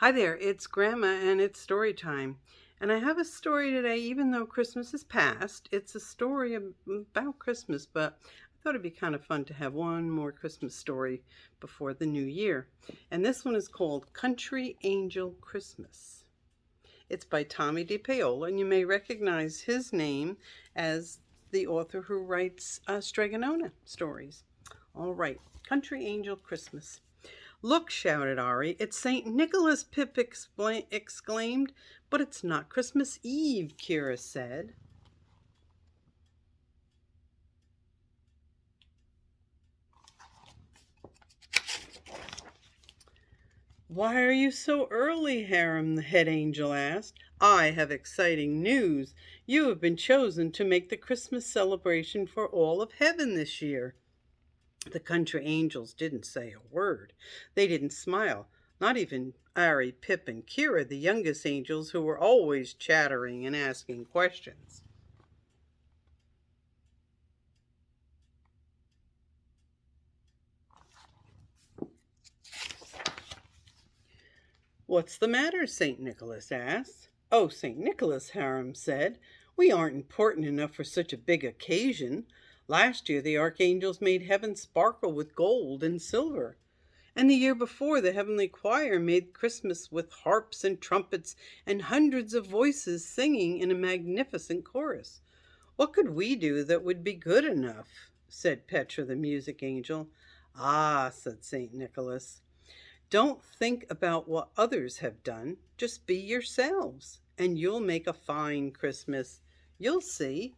Hi there, it's Grandma and it's story time. And I have a story today, even though Christmas is past. It's a story about Christmas, but I thought it'd be kind of fun to have one more Christmas story before the new year. And this one is called Country Angel Christmas. It's by Tommy DePaola, and you may recognize his name as the author who writes Stregonona stories. All right, Country Angel Christmas. Look, shouted Ari, it's St. Nicholas, Pip exclaimed. But it's not Christmas Eve, Kira said. Why are you so early, Harem? The head angel asked. I have exciting news. You have been chosen to make the Christmas celebration for all of heaven this year. The country angels didn't say a word. They didn't smile. Not even Ari, Pip, and Kira, the youngest angels who were always chattering and asking questions. What's the matter? St. Nicholas asked. Oh, St. Nicholas, Harem said, we aren't important enough for such a big occasion. Last year the archangels made heaven sparkle with gold and silver. And the year before, the heavenly choir made Christmas with harps and trumpets and hundreds of voices singing in a magnificent chorus. What could we do that would be good enough? Said Petra the music angel. Ah, said St. Nicholas. Don't think about what others have done. Just be yourselves, and you'll make a fine Christmas. You'll see.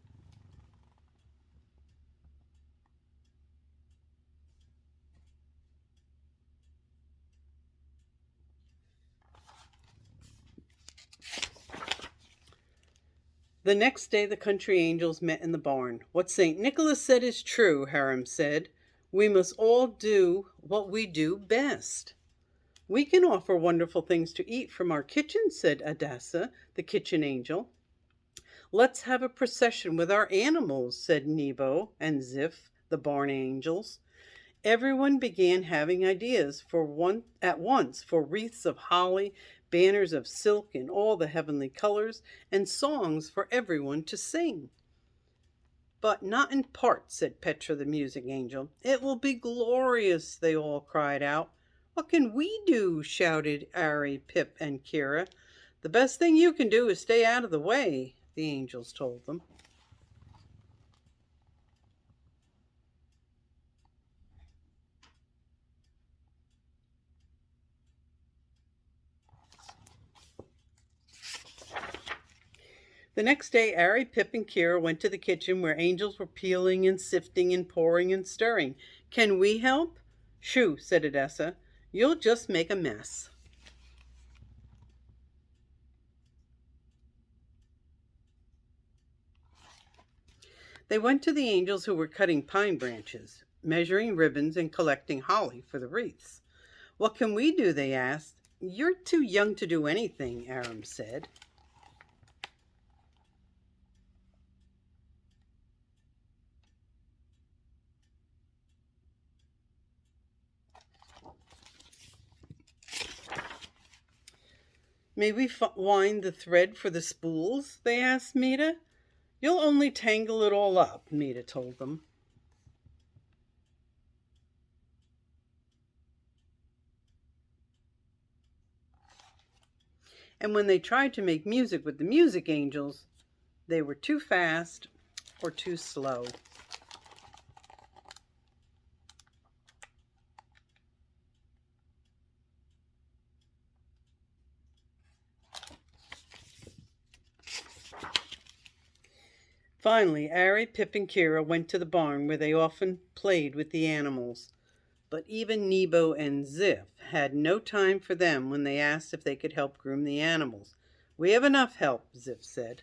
The next day the country angels met in the barn. What St. Nicholas said is true, Harem said. We must all do what we do best. We can offer wonderful things to eat from our kitchen, said Adassa, the kitchen angel. Let's have a procession with our animals, said Nebo and Ziph, the barn angels. Everyone began having ideas at once for wreaths of holly, banners of silk in all the heavenly colors, and songs for everyone to sing. But not in part, said Petra the music angel. It will be glorious, they all cried out. What can we do? Shouted Ari, Pip, and Kira. The best thing you can do is stay out of the way, the angels told them. The next day, Ari, Pip, and Kira went to the kitchen where angels were peeling and sifting and pouring and stirring. Can we help? Shoo, said Edessa. You'll just make a mess. They went to the angels who were cutting pine branches, measuring ribbons, and collecting holly for the wreaths. What can we do? They asked. You're too young to do anything, Aram said. May we wind the thread for the spools? They asked Mita. You'll only tangle it all up, Mita told them. And when they tried to make music with the music angels, they were too fast or too slow. Finally, Ari, Pip, and Kira went to the barn where they often played with the animals. But even Nebo and Ziph had no time for them when they asked if they could help groom the animals. We have enough help, Ziph said.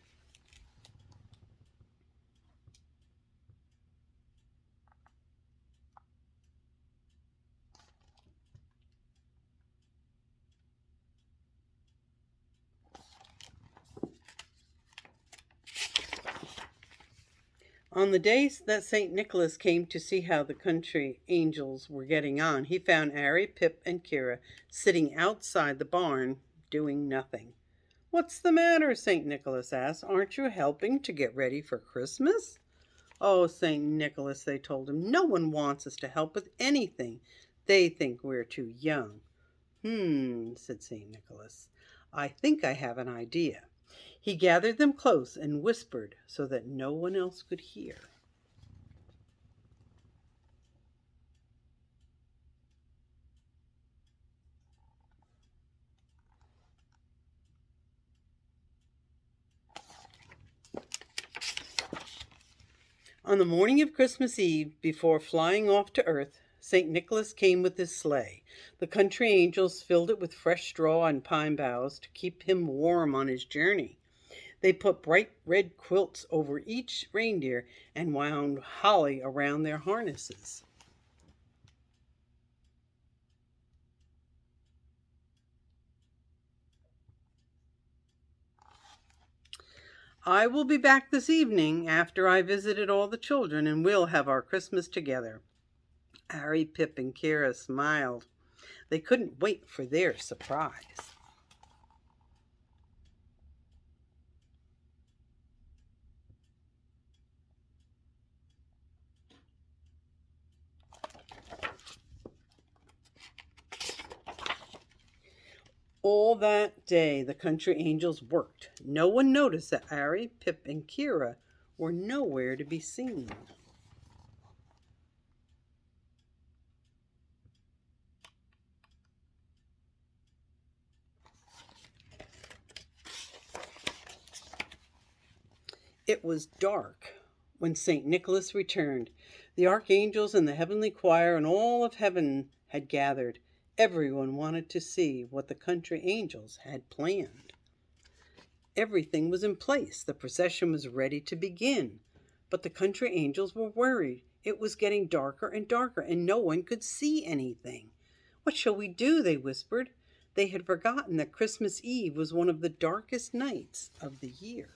On the days that St. Nicholas came to see how the country angels were getting on, he found Ari, Pip, and Kira sitting outside the barn doing nothing. "What's the matter?" St. Nicholas asked. "Aren't you helping to get ready for Christmas?" "Oh, St. Nicholas," they told him, "no one wants us to help with anything. They think we're too young." Said St. Nicholas. "I think I have an idea." He gathered them close and whispered so that no one else could hear. On the morning of Christmas Eve, before flying off to Earth, St. Nicholas came with his sleigh. The country angels filled it with fresh straw and pine boughs to keep him warm on his journey. They put bright red quilts over each reindeer and wound holly around their harnesses. "I will be back this evening after I visited all the children, and we'll have our Christmas together." Harry, Pip, and Kira smiled. They couldn't wait for their surprise. All that day the country angels worked. No one noticed that Harry, Pip, and Kira were nowhere to be seen. It was dark when St. Nicholas returned. The archangels and the heavenly choir and all of heaven had gathered. Everyone wanted to see what the country angels had planned. Everything was in place. The procession was ready to begin. But the country angels were worried. It was getting darker and darker, and no one could see anything. "What shall we do?" they whispered. They had forgotten that Christmas Eve was one of the darkest nights of the year.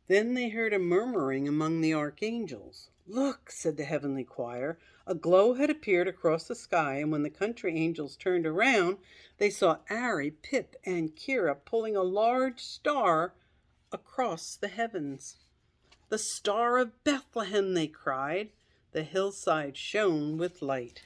Then they heard a murmuring among the archangels. "Look," said the heavenly choir. A glow had appeared across the sky, and when the country angels turned around, they saw Ari, Pip, and Kira pulling a large star across the heavens. "The Star of Bethlehem," they cried. The hillside shone with light.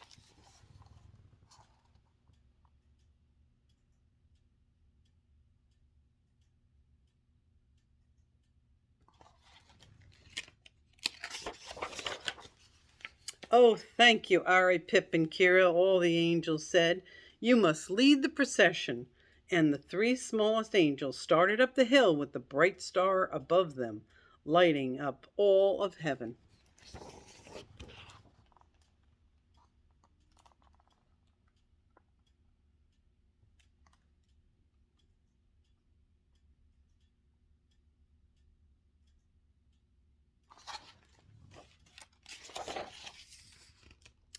"Oh, thank you, Ari, Pip, and Kira," all the angels said. "You must lead the procession." And the three smallest angels started up the hill with the bright star above them, lighting up all of heaven.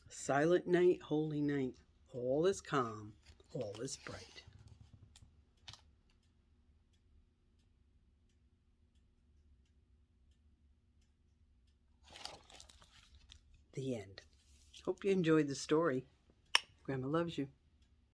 Silent night, holy night, all is calm, all is bright. The end. Hope you enjoyed the story. Grandma loves you.